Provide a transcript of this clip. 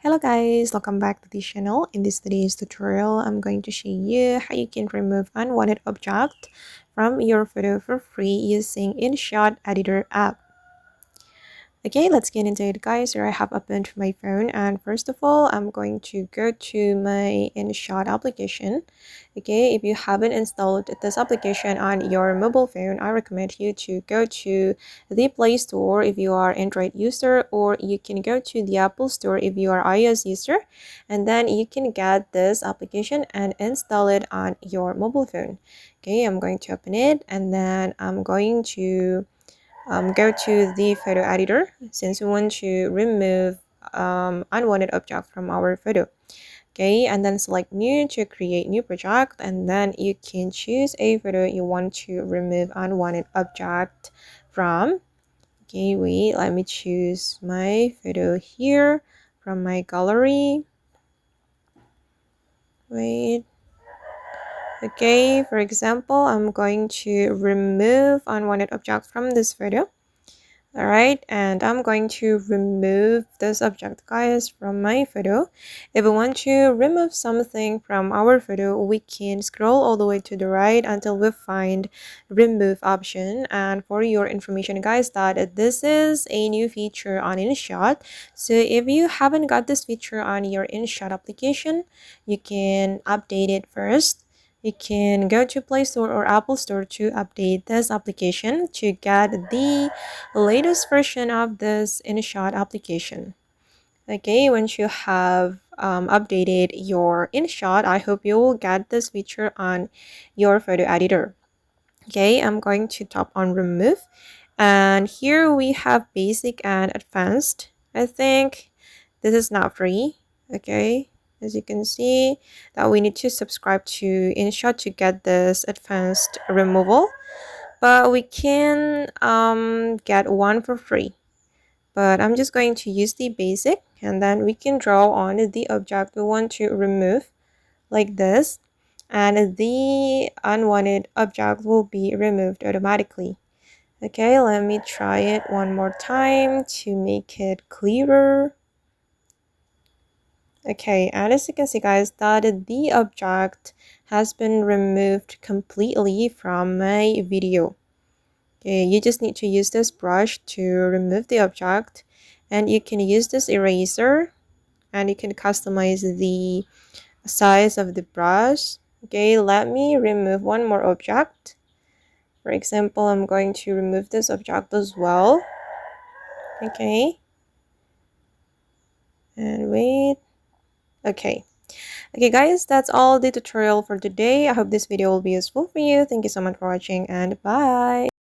Hello guys, welcome back to the channel. In this today's tutorial, I'm going to show you how you can remove unwanted object from your photo for free using InShot editor app. Okay, let's get into it guys. Here I have opened my phone, and first of all, I'm going to go to my InShot application. Okay, if you haven't installed this application on your mobile phone, I recommend you to go to the Play Store if you are Android user, or you can go to the Apple Store if you are iOS user, and then you can get this application and install it on your mobile phone. Okay, I'm going to open it, and then I'm going to go to the photo editor since we want to remove unwanted object from our photo. Okay, and then select new to create new project, and then you can choose a photo you want to remove unwanted object from. Okay, wait, let me choose my photo here from my gallery. Wait. Okay, for example, I'm going to remove unwanted object from this photo. Alright, and I'm going to remove this object guys from my photo. If we want to remove something from our photo, we can scroll all the way to the right until we find remove option. And for your information guys, that this is a new feature on InShot. So if you haven't got this feature on your InShot application, you can update it first. You can go to Play Store or Apple Store to update this application to get the latest version of this InShot application. Okay, once you have updated your InShot, I hope you will get this feature on your photo editor. Okay, I'm going to tap on remove, and here we have basic and advanced. I think this is not free. Okay, as you can see that we need to subscribe to InShot to get this advanced removal, but we can get one for free. But I'm just going to use the basic, and then we can draw on the object we want to remove like this, and the unwanted object will be removed automatically. Okay, let me try it one more time to make it clearer. Okay, and as you can see guys, that the object has been removed completely from my video. Okay, you just need to use this brush to remove the object, and you can use this eraser, and you can customize the size of the brush. Okay, let me remove one more object. For example, I'm going to remove this object as well. Okay, and wait. Okay. Okay guys, that's all the tutorial for today. I hope this video will be useful for you. Thank you so much for watching, and bye.